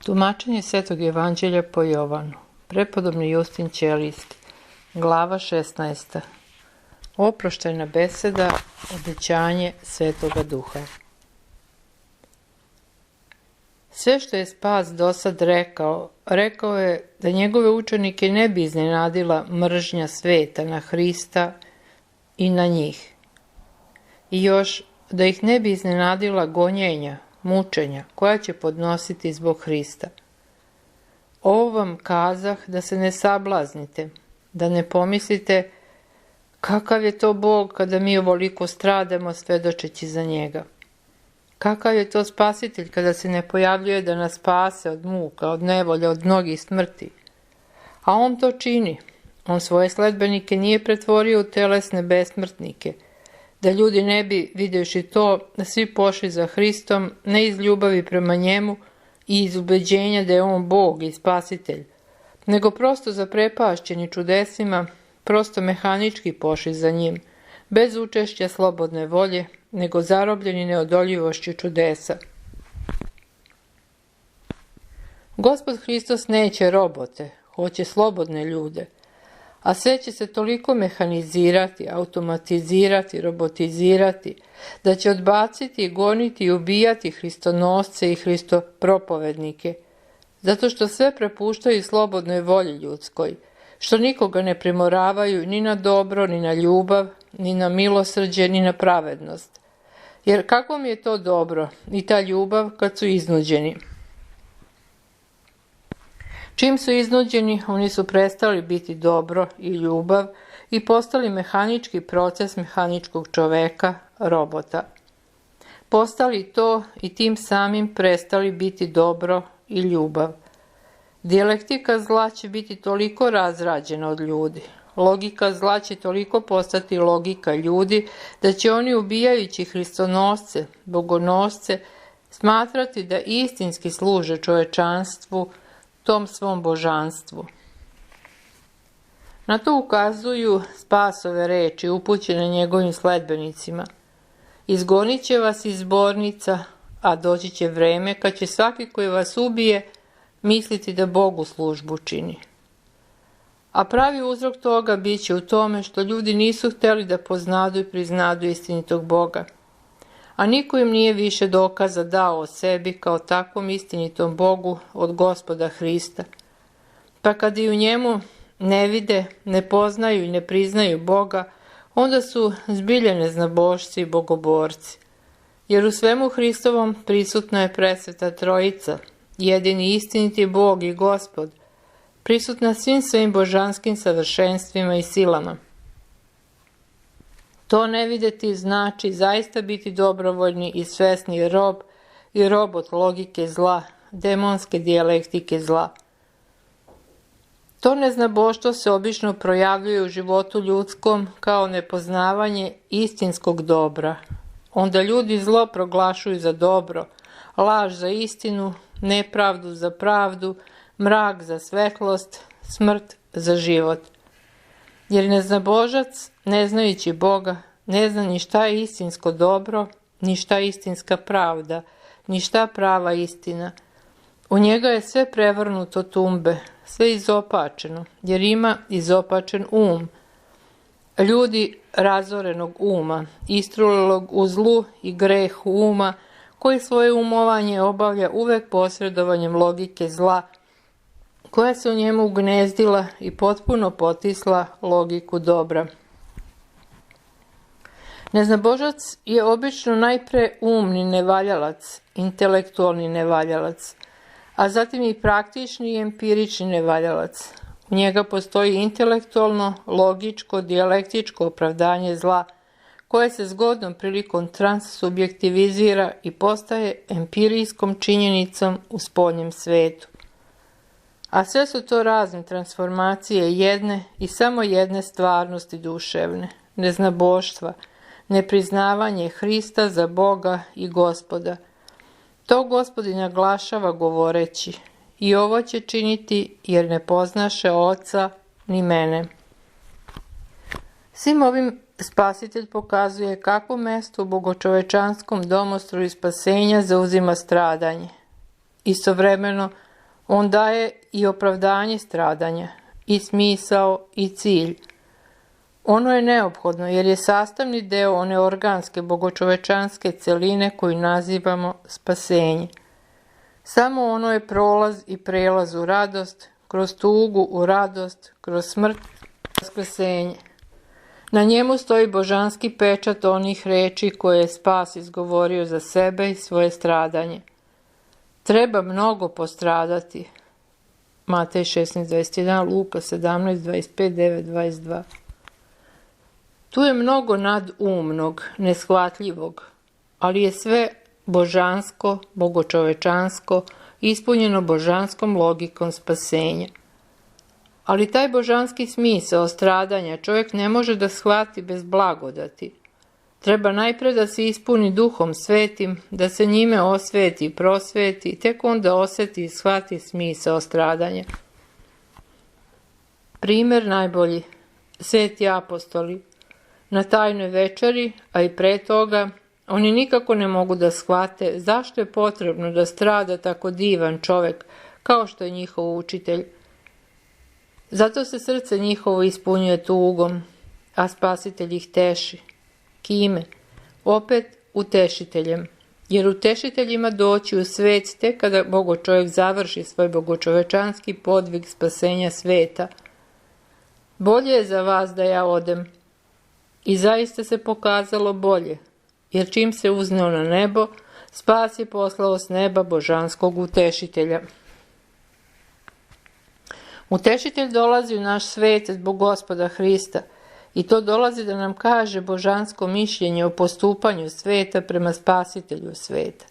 Tumačenje Svetog evanđelja po Jovanu. Prepodobni Justin Ćelijski. Glava 16. Oproštajna beseda, obećanje Svetoga Duha. Sve što je Spas dosad rekao je da njegove učenike ne bi iznenadila mržnja sveta na Hrista i na njih. I još da ih ne bi iznenadila gonjenja, mučenja koja će podnositi zbog Hrista. Ovo vam kazah da se ne sablaznite, da ne pomislite kakav je to Bog kada mi ovoliko stradamo svedočeći za njega. Kakav je to Spasitelj kada se ne pojavljuje da nas spase od muka, od nevolja, od mnogih smrti. A on to čini. On svoje sledbenike nije pretvorio u telesne besmrtnike, da ljudi ne bi, vidjevši to, da svi pošli za Hristom, ne iz ljubavi prema njemu i iz ubeđenja da je on Bog i Spasitelj, nego prosto zaprepašćeni čudesima, prosto mehanički pošli za njim, bez učešća slobodne volje, nego zarobljeni neodoljivošću čudesa. Gospod Hristos neće robote, hoće slobodne ljude, a sve će se toliko mehanizirati, automatizirati, robotizirati, da će odbaciti, goniti i ubijati hristonosce i hristopropovednike, zato što sve prepuštaju slobodnoj volji ljudskoj, što nikoga ne primoravaju ni na dobro, ni na ljubav, ni na milosrđe, ni na pravednost. Jer kako mi je to dobro i ta ljubav kad su iznuđeni? Čim su iznuđeni, oni su prestali biti dobro i ljubav i postali mehanički proces mehaničkog čoveka, robota. Postali to i tim samim prestali biti dobro i ljubav. Dijalektika zla će biti toliko razrađena od ljudi. Logika zla će toliko postati logika ljudi da će oni ubijajući hristonosce, bogonosce, smatrati da istinski služe čovečanstvu, tom svom božanstvu. Na to ukazuju Spasove reči upućene njegovim sledbenicima. Izgonit će vas iz zbornica, a doći će vreme kad će svaki koji vas ubije misliti da Bogu službu čini. A pravi uzrok toga bit će u tome što ljudi nisu htjeli da poznadu i priznadu istinitog Boga. A niko im nije više dokaza dao o sebi kao takvom istinitom Bogu od Gospoda Hrista. Pa kad i u njemu ne vide, ne poznaju i ne priznaju Boga, onda su zbilja neznabošci i bogoborci. Jer u svemu Hristovom prisutna je presveta Trojica, jedini istiniti Bog i Gospod, prisutna svim svojim božanskim savršenstvima i silama. To ne vidjeti znači zaista biti dobrovoljni i svesni rob i robot logike zla, demonske dijalektike zla. To neznaboštvo se obično projavljuje u životu ljudskom kao nepoznavanje istinskog dobra. Onda ljudi zlo proglašuju za dobro, laž za istinu, nepravdu za pravdu, mrak za svetlost, smrt za život. Jer neznabožac, ne znajući Boga, ne zna ni šta je istinsko dobro, ni šta je istinska pravda, ni šta prava istina. U njega je sve prevrnuto tumbe, sve izopačeno, jer ima izopačen um. Ljudi razorenog uma, istrulilog u zlu i greh uma, koji svoje umovanje obavlja uvek posredovanjem logike zla, koja se u njemu ugnezdila i potpuno potisla logiku dobra. Neznabožac je obično najpre umni nevaljalac, intelektualni nevaljalac, a zatim i praktični i empirični nevaljalac. U njega postoji intelektualno, logičko, dijalektičko opravdanje zla, koje se zgodnom prilikom transsubjektivizira i postaje empirijskom činjenicom u spoljnjem svetu. A sve su to razne transformacije jedne i samo jedne stvarnosti duševne, neznaboštva, nepriznavanje Hrista za Boga i Gospoda. To Gospodin naglašava govoreći: i ovo će činiti jer ne poznaše Oca ni mene. Svim ovim Spasitelj pokazuje kakvo mesto u bogočovečanskom domostroju spasenja zauzima stradanje. Istovremeno On daje i opravdanje stradanja, i smisao, i cilj. Ono je neophodno jer je sastavni deo one organske bogočovečanske celine koju nazivamo spasenje. Samo ono je prolaz i prelaz u radost, kroz tugu u radost, kroz smrt u spasenje. Na njemu stoji božanski pečat onih reči koje je spas izgovorio za sebe i svoje stradanje. Treba mnogo postradati. Matej 16.21, Luka 17.25, 9.22. Tu je mnogo nadumnog, neshvatljivog, ali je sve božansko, bogočovečansko, ispunjeno božanskom logikom spasenja. Ali taj božanski smisao stradanja čovjek ne može da shvati bez blagodati. Treba najpre da se ispuni Duhom Svetim, da se njime osveti i prosveti, tek onda osjeti i shvati smisao stradanja. Primer najbolji. Sveti apostoli. Na tajnoj večeri, a i pre toga, oni nikako ne mogu da shvate zašto je potrebno da strada tako divan čovjek kao što je njihov učitelj. Zato se srce njihovo ispunjuje tugom, a Spasitelj ih teši. Kime? Opet utešiteljem. Jer utešitelj ima doći u svet tek kada bogočovjek završi svoj bogočovečanski podvig spasenja sveta. Bolje je za vas da ja odem. I zaista se pokazalo bolje, jer čim se uzneo na nebo, spas je poslao s neba božanskog utešitelja. Utešitelj dolazi u naš svet zbog Gospoda Hrista i to dolazi da nam kaže božansko mišljenje o postupanju sveta prema Spasitelju sveta.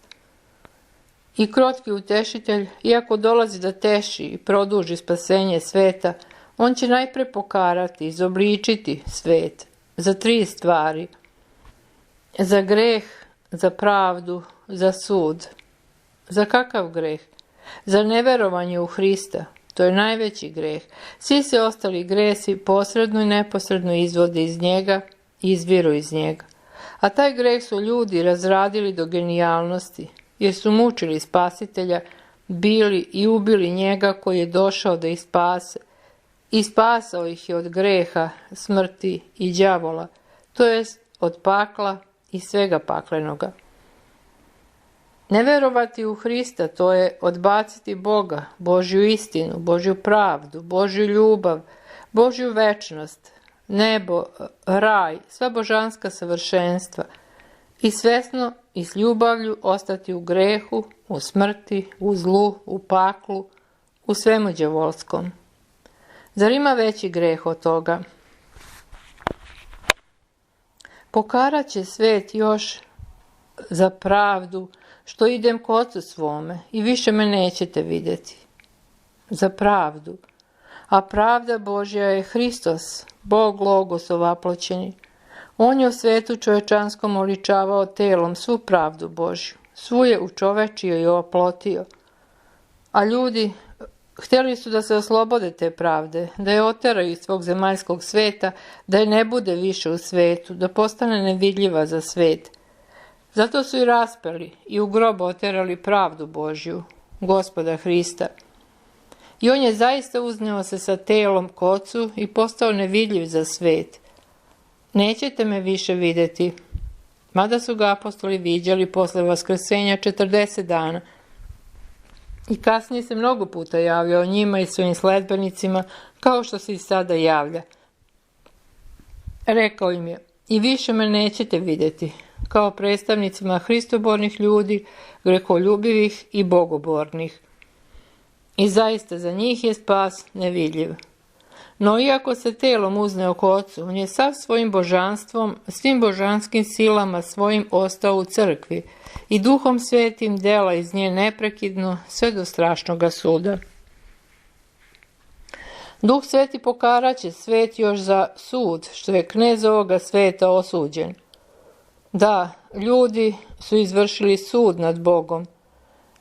I krotki utešitelj, iako dolazi da teši i produži spasenje sveta, on će najpre pokarati, izobličiti svet za 3 stvari. Za greh, za pravdu, za sud. Za kakav greh? Za neverovanje u Hrista. To je najveći greh. Svi se ostali gresi posredno i neposredno izvode iz njega i izviru iz njega. A taj greh su ljudi razradili do genijalnosti, jer su mučili Spasitelja, bili i ubili njega koji je došao da ih spase. I spasao ih je od greha, smrti i đavola, to jest od pakla i svega paklenoga. Ne verovati u Hrista, to je odbaciti Boga, Božju istinu, Božju pravdu, Božju ljubav, Božju večnost, nebo, raj, sva božanska savršenstva i svesno i s ljubavlju ostati u grehu, u smrti, u zlu, u paklu, u svemu đavolskom. Zar ima veći greh od toga? Pokarat će svet još za pravdu, što idem k Ocu svome i više me nećete vidjeti. Za pravdu. A pravda Božja je Hristos, Bog Logos ovaploćeni. On je u svetu čovečanskom oličavao telom svu pravdu Božju. Svu je učovečio i oplotio. A ljudi htjeli su da se oslobode te pravde, da je oteraju iz svog zemaljskog sveta, da je ne bude više u svetu, da postane nevidljiva za svet. Zato su i raspeli i u grob oterali pravdu Božju, Gospoda Hrista. I on je zaista uzneo se sa telom k Ocu i postao nevidljiv za svet. Nećete me više vidjeti. Mada su ga apostoli viđali posle vaskrsenja 40 dana. I kasnije se mnogo puta javljao njima i svojim sledbenicima, kao što se i sada javlja. Rekao im je, i više me nećete vidjeti, kao predstavnicima hristobornih ljudi, grekoljubivih i bogobornih. I zaista za njih je spas nevidljiv. No iako se telom uzneo k Ocu, on je sav svojim božanstvom, svim božanskim silama svojim ostao u crkvi i Duhom Svetim dela iz nje neprekidno sve do strašnoga suda. Duh Sveti pokaraće svet još za sud, što je knez ovoga sveta osuđen. Da, ljudi su izvršili sud nad Bogom,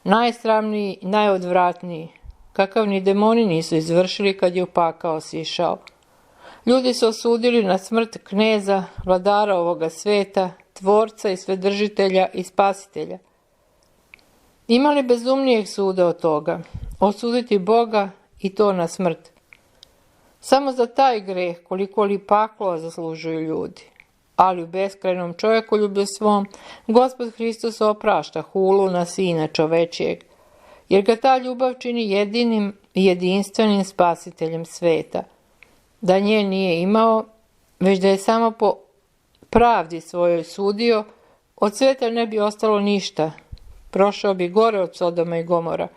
najsramniji i najodvratniji, kakav ni demoni nisu izvršili kad je u pakao sišao. Ljudi su osudili na smrt kneza, vladara ovoga sveta, tvorca i svedržitelja i spasitelja. Ima li bezumnijeg suda od toga? osuditi Boga i to na smrt. Samo za taj greh koliko li paklo zaslužuju ljudi. Ali u beskrajnom čovjekoljublju svom Gospod Hristos oprašta hulu na Sina čovečijeg, jer ga ta ljubav čini jedinim i jedinstvenim spasiteljem sveta. Da nje nije imao, već da je samo po pravdi svojoj sudio, od sveta ne bi ostalo ništa, prošao bi gore od Sodoma i Gomora,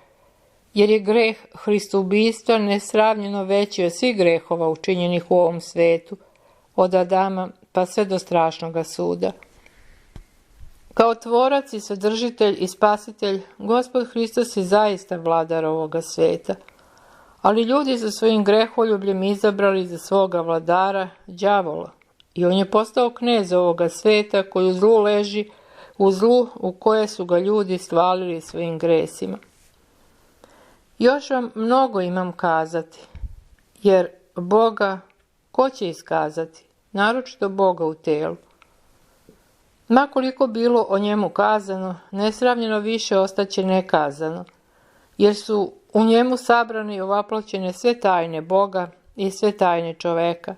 jer je greh Hristoubistva nesravnjeno veći od svih grehova učinjenih u ovom svetu, od Adama pa sve do strašnoga suda. Kao tvorac i sadržitelj i spasitelj, Gospod Hristos je zaista vladar ovoga sveta, ali ljudi su svojim greholjubljem izabrali za svoga vladara đavola i on je postao knez ovoga sveta koji u zlu leži, u zlu u koje su ga ljudi stvalili svojim gresima. Još vam mnogo imam kazati, jer Boga ko će iskazati, naročito Boga u telu. Ma koliko bilo o njemu kazano, nesravnjeno više ostaće nekazano, jer su u njemu sabrane i ovaploćene sve tajne Boga i sve tajne čoveka,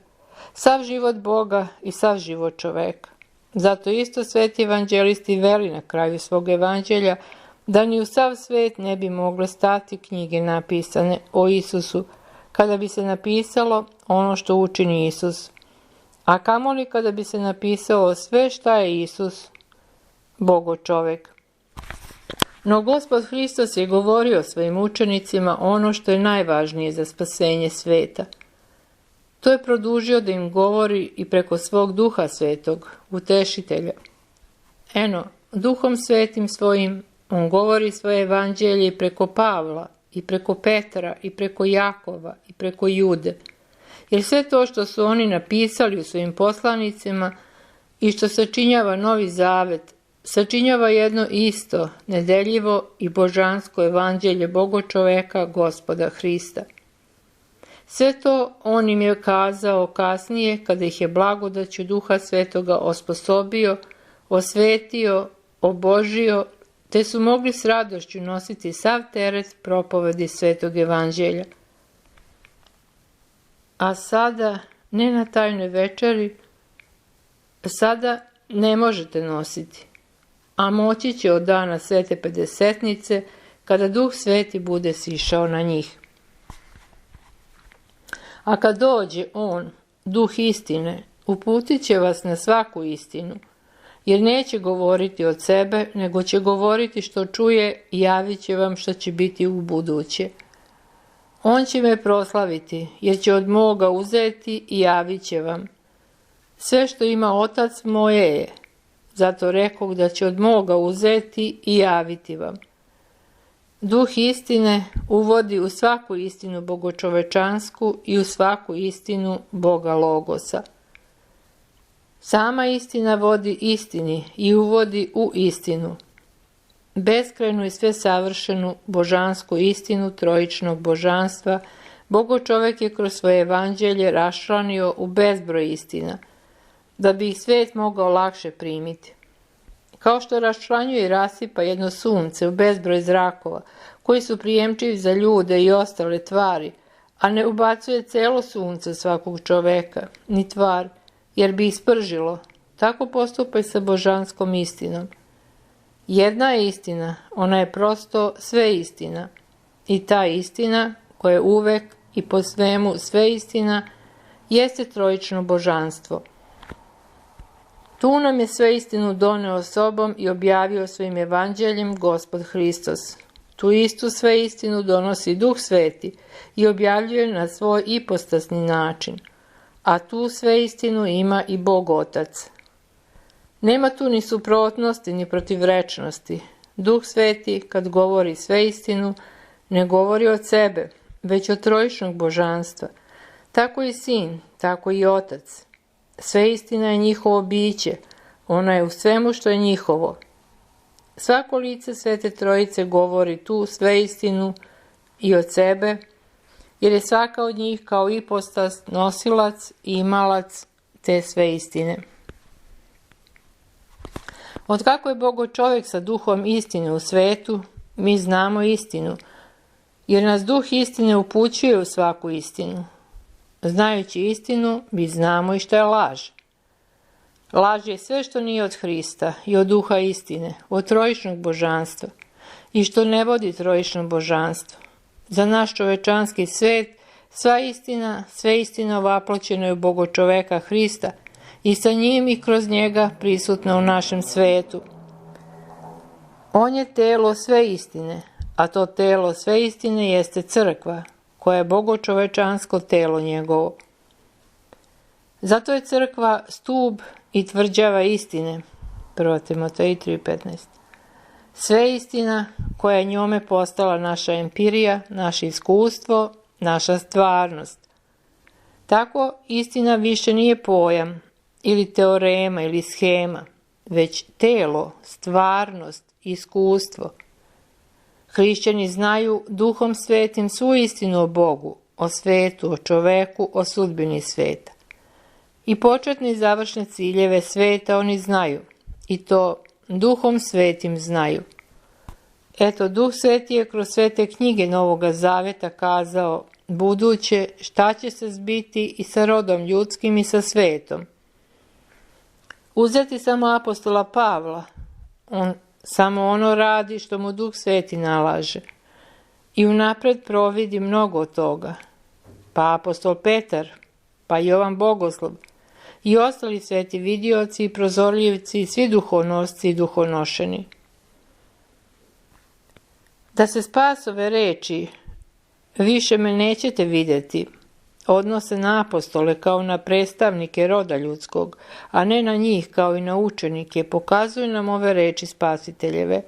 sav život Boga i sav život čoveka. Zato isto sveti evanđelisti veli na kraju svog evanđelja da ni u sav svet ne bi mogle stati knjige napisane o Isusu, kada bi se napisalo ono što učini Isus. A kamoli kada bi se napisalo sve šta je Isus, Bogo čovek. No Gospod Hristos je govorio svojim učenicima ono što je najvažnije za spasenje sveta. To je produžio da im govori i preko svog Duha Svetog, utešitelja. Eno, Duhom Svetim svojim on govori svoje evanđelje i preko Pavla, i preko Petra, i preko Jakova, i preko Jude. Jer sve to što su oni napisali u svojim poslanicima i što sačinjava Novi Zavet, sačinjava jedno isto, nedeljivo i božansko evanđelje Bogo čoveka, Gospoda Hrista. Sve to on im je kazao kasnije kada ih je blagodaću Duha Svetoga osposobio, osvetio, obožio, te su mogli s radošću nositi sav teret propovedi Svetog evanđelja. A sada, ne na tajnoj večeri, sada ne možete nositi, a moći će od dana Svete Pedesetnice, kada Duh Sveti bude sišao na njih. A kad dođe on, Duh istine, uputit će vas na svaku istinu, jer neće govoriti od sebe, nego će govoriti što čuje i javit će vam što će biti u buduće. On će me proslaviti, jer će od moga uzeti i javit će vam. Sve što ima Otac moje je, zato rekoh da će od moga uzeti i javiti vam. Duh istine uvodi u svaku istinu bogočovečansku i u svaku istinu Boga Logosa. Sama istina vodi istini i uvodi u istinu, beskrajnu i sve savršenu božansku istinu trojičnog božanstva. Bogo čovek je kroz svoje evanđelje raščlanio u bezbroj istina, da bi ih svet mogao lakše primiti. Kao što raščlanjuje i rasipa jedno sunce u bezbroj zrakova, koji su prijemčivi za ljude i ostale tvari, a ne ubacuje celo sunce svakog čoveka, ni tvar, jer bi ih spržilo, tako postupaj sa božanskom istinom. Jedna je istina, ona je prosto sve istina. I ta istina, koja je uvek i po svemu sve istina, jeste trojično božanstvo. Tu nam je sve istinu doneo sobom i objavio svojim evanđeljem Gospod Hristos. Tu istu sve istinu donosi Duh Sveti i objavljuje na svoj ipostasni način, a tu sve istinu ima i Bog Otac. Nema tu ni suprotnosti ni protivrečnosti. Duh Sveti, kad govori sve istinu, ne govori od sebe, već od trojičnog božanstva. Tako i Sin, tako i Otac. Sve istina je njihovo biće, ona je u svemu što je njihovo. Svako lice Svete Trojice govori tu sve istinu i od sebe, jer je svaka od njih kao ipostas, nosilac i imalac te sve istine. Otkako je Bogo čovjek sa duhom istine u svetu, mi znamo istinu, jer nas duh istine upućuje u svaku istinu. Znajući istinu, mi znamo i šta je laž. Laž je sve što nije od Hrista i od duha istine, od trojičnog božanstva i što ne vodi trojično božanstvo. Za naš čovečanski svet, sve istina ovaploćena je u Bogo čoveka Hrista i sa njim i kroz njega prisutna u našem svetu. On je telo sve istine, a to telo sve istine jeste crkva, koja je Bogo čovečansko telo njegovo. Zato je crkva stub i tvrđava istine. 1. Timoteji 3.15. Sve istina koja je njome postala naša empirija, naše iskustvo, naša stvarnost. Tako istina više nije pojam ili teorema ili schema, već telo, stvarnost, iskustvo. Hrišćani znaju duhom svetim svu istinu o Bogu, o svetu, o čoveku, o sudbini sveta. I početne i završne ciljeve sveta oni znaju, i to duhom svetim znaju. Eto, Duh Sveti je kroz sve te knjige Novoga Zaveta kazao buduće šta će se zbiti i sa rodom ljudskim i sa svetom. Uzeti samo apostola Pavla, on samo ono radi što mu Duh Sveti nalaže i unapred providi mnogo toga. Pa apostol Petar, pa Jovan Bogoslov i ostali sveti vidioci i prozorljivci i svi duhonosci i duhonošeni. Da se spasove reči više me nećete vidjeti odnose na apostole kao na predstavnike roda ljudskog, a ne na njih kao i na učenike, pokazuju nam ove reči Spasiteljeve.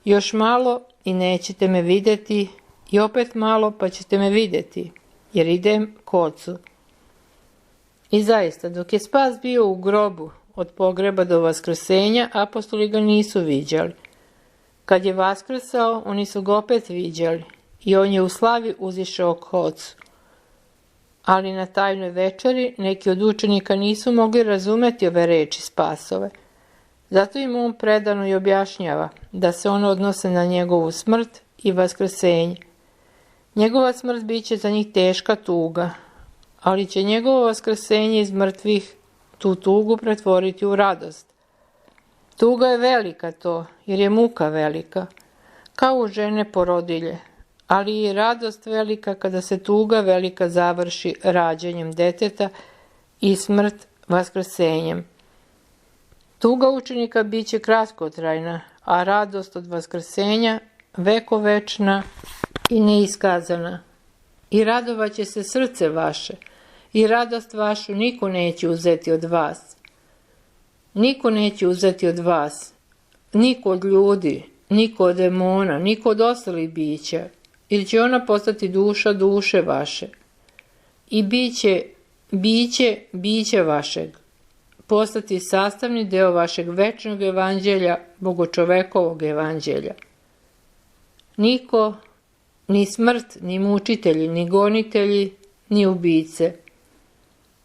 Još malo i nećete me vidjeti, i opet malo pa ćete me vidjeti, jer idem k Ocu. I zaista, dok je spas bio u grobu od pogreba do vaskrsenja, apostoli ga nisu viđali. Kad je vaskrsao, oni su ga opet viđali i on je u slavi uzišao k Ocu. Ali na tajnoj večeri neki od učenika nisu mogli razumeti ove reči spasove. Zato im on predano i objašnjava da se one odnose na njegovu smrt i vaskrsenje. Njegova smrt bit će za njih teška tuga, ali će njegovo vaskrsenje iz mrtvih tu tugu pretvoriti u radost. Tuga je velika to, jer je muka velika, kao u žene porodilje, ali i radost velika kada se tuga velika završi rađanjem deteta i smrt vaskrsenjem. Tuga učenika bit će kratkotrajna, a radost od vaskrsenja vekovečna i neiskazana. I radovat će se srce vaše, i radost vašu niko neće uzeti od vas. Niko neće uzeti od vas, niko od ljudi, niko od demona, niko od ostalih bića, ili će ona postati duša duše vaše. I biće vašeg, postati sastavni deo vašeg večnog evanđelja, bogočovekovog evanđelja. Niko, ni smrt, ni mučitelji, ni gonitelji, ni ubice.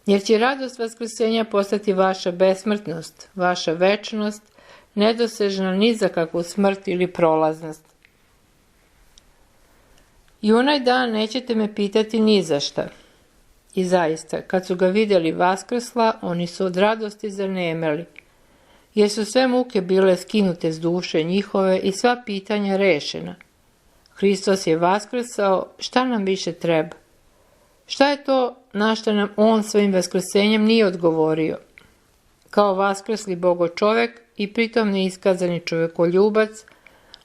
Jer će radost vaskrsenja postati vaša besmrtnost, vaša večnost, nedosežna ni za kakvu smrt ili prolaznost. I onaj dan nećete me pitati ni za šta. I zaista, kad su ga vidjeli vaskrsla, oni su od radosti zanemeli, jer su sve muke bile skinute s duše njihove i sva pitanja rešena. Hristos je vaskrsao, šta nam više treba? Šta je to na što nam on svojim vaskrsenjem nije odgovorio? Kao vaskrsli Bogo čovek i pritom neiskazani čovekoljubac,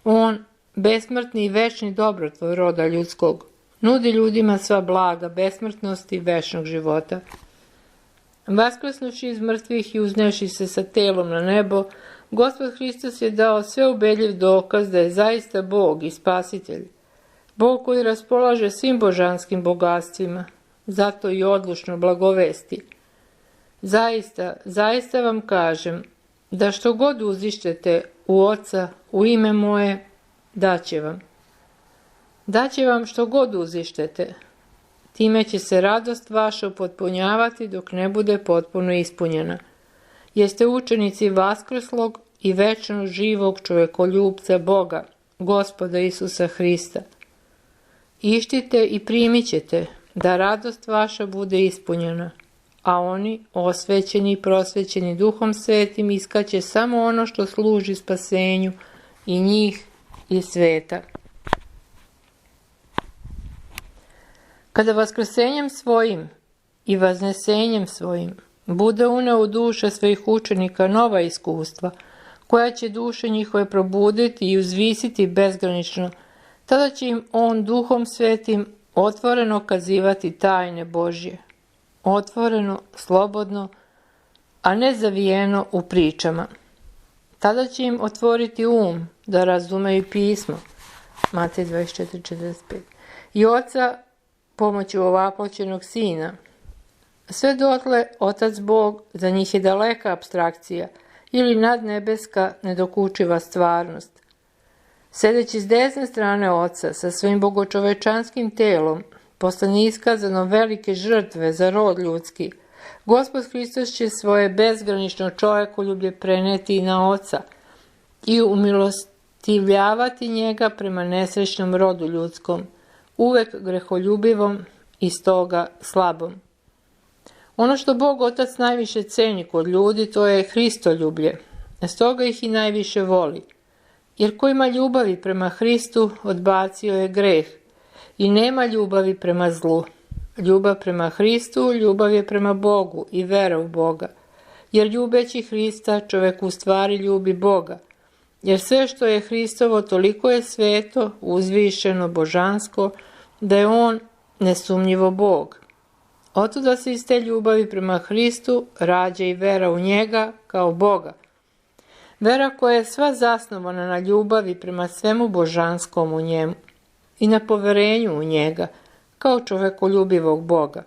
on, besmrtni i večni dobrotvor roda ljudskog, nudi ljudima sva blaga besmrtnosti i večnog života. Vaskrsnuši iz mrtvih i uznevši se sa telom na nebo, Gospod Hristos je dao sveubedljiv dokaz da je zaista Bog i Spasitelj. Bog koji raspolaže svim božanskim bogatstvima, zato i odlučno blagovesti. Zaista vam kažem, da što god uzištete u Oca, u ime moje, daće vam. Daće vam što god uzištete. Time će se radost vaša upotpunjavati dok ne bude potpuno ispunjena. Jeste učenici vaskrslog i večno živog čovekoljubca Boga, Gospoda Isusa Hrista. Ištite i primit ćete, da radost vaša bude ispunjena, a oni, osvećeni i prosvećeni Duhom Svetim, iskaće samo ono što služi spasenju i njih i sveta. Kada vaskrsenjem svojim i vaznesenjem svojim bude uneo u duše svojih učenika nova iskustva, koja će duše njihove probuditi i uzvisiti bezgranično, tada će im on Duhom Svetim otvoreno kazivati tajne Božje. Otvoreno, slobodno, a ne zavijeno u pričama. Tada će im otvoriti da razumeju pismo. Matej 24:45. I Oca pomoću ovaploćenog Sina. Sve dotle Otac Bog za njih je daleka apstrakcija ili nadnebeska nedokučiva stvarnost. Sedeći s desne strane Oca sa svojim bogočovečanskim telom, posle neiskazano velike žrtve za rod ljudski, Gospod Hristos će svoje bezgranično čovekoljublje preneti na Oca i umilostivljavati njega prema nesrećnom rodu ljudskom, uvek greholjubivom i stoga slabom. Ono što Bog Otac najviše ceni kod ljudi, to je Hristoljublje, stoga ih i najviše voli. Jer ko ima ljubavi prema Hristu, odbacio je greh i nema ljubavi prema zlu. Ljubav prema Hristu, ljubav je prema Bogu i vera u Boga. Jer ljubeći Hrista, čovek u stvari ljubi Boga. Jer sve što je Hristovo toliko je sveto, uzvišeno, božansko, da je on nesumnjivo Bog. Otuda se iz te ljubavi prema Hristu rađa i vera u njega kao Boga. Vera koja je sva zasnovana na ljubavi prema svemu božanskom u njemu i na poverenju u njega kao čovekoljubivog Boga.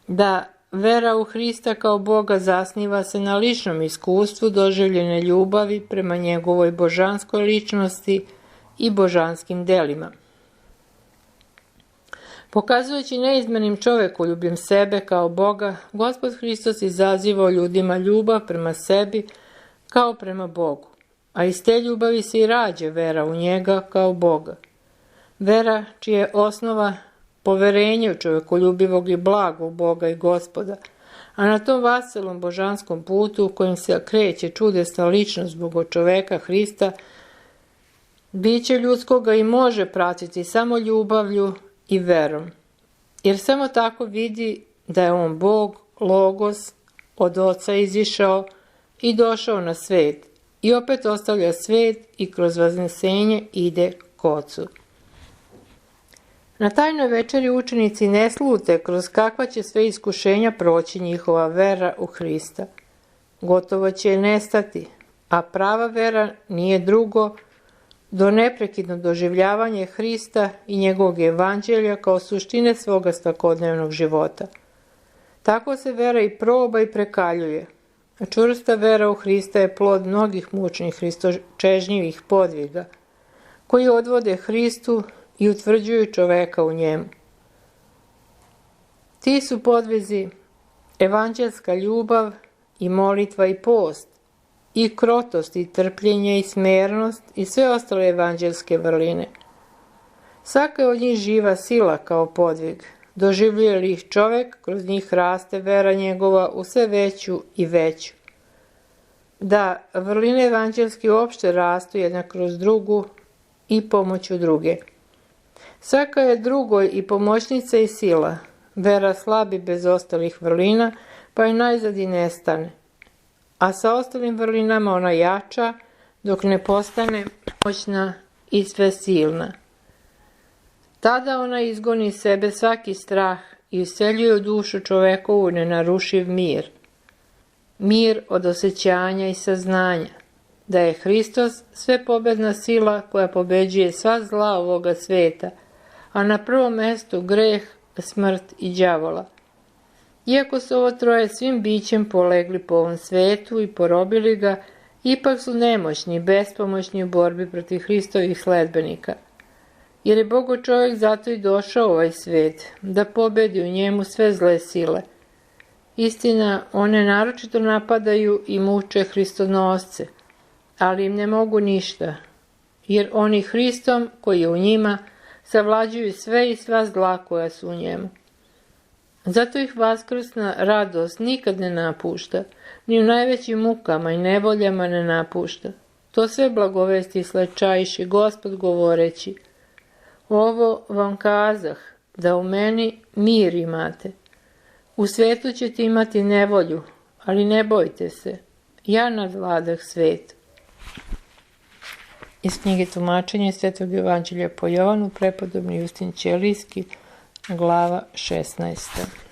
Da vera u Hrista kao Boga zasniva se na ličnom iskustvu doživljene ljubavi prema njegovoj božanskoj ličnosti i božanskim delima. Pokazujući neizmenim čovekoljubljem sebe kao Boga, Gospod Hristos izaziva ljudima ljubav prema sebi kao prema Bogu, a iz te ljubavi se i rađa vera u njega kao Boga. Vera čija je osnova poverenje u čovekoljubivog i blagog Boga i Gospoda, a na tom vaselom božanskom putu u kojem se kreće čudesna ličnost Bogočoveka Hrista, biće ljudskoga i može pratiti samo ljubavlju i verom, jer samo tako vidi da je on Bog, Logos, od Oca izišao i došao na svet i opet ostavlja svet i kroz vaznesenje ide k Ocu. Na tajnoj večeri učenici ne slute kroz kakva će sve iskušenja proći njihova vera u Hrista. Gotovo će je nestati, a prava vera nije drugo do neprekidno doživljavanje Hrista i njegovog evanđelja kao suštine svoga svakodnevnog života. Tako se vera i proba i prekaljuje. Čvrsta vera u Hrista je plod mnogih mučnih hristočežnjivih podviga, koji odvode Hristu i utvrđuju čoveka u njemu. Ti su podvizi evanđelska ljubav i molitva i post, i krotost i trpljenje i smernost i sve ostale evanđelske vrline. Svaka je od njih živa sila kao podvig. Doživljuje li ih čovek, kroz njih raste vera njegova u sve veću i veću. Da, vrline evanđelske uopšte rastu jedna kroz drugu i pomoću druge. Svaka je drugoj i pomoćnica i sila. Vera slabi bez ostalih vrlina, pa je najzad i nestane. A sa ostalim vrlinama ona jača, dok ne postane moćna i svesilna. Tada ona izgoni iz sebe svaki strah i useljuje u dušu čovekovu nenarušiv mir. Mir od osjećanja i saznanja, da je Hristos svepobedna sila koja pobeđuje sva zla ovoga sveta, a na prvom mestu greh, smrt i đavola. Iako su ovo troje svim bićem polegli po ovom svetu i porobili ga, ipak su nemoćni i bespomoćni u borbi protiv Hristovih sledbenika. Jer je Bogo čovjek zato i došao u ovaj svet, da pobedi u njemu sve zle sile. Istina, one naročito napadaju i muče hristonosce, ali im ne mogu ništa, jer oni Hristom koji je u njima savlađuju sve i sva zla koja su u njemu. Zato ih vaskrsna radost nikad ne napušta, ni u najvećim mukama i nevoljama ne napušta. To sve blagovesti slečaiše Gospod govoreći: ovo vam kazah, da u meni mir imate. U svetu ćete imati nevolju, ali ne bojte se, ja nadvladah svet. Iz knjige Tumačenje Svetog Evanđelja po Jovanu, prepodobni Justin Ćelijski, glava 16.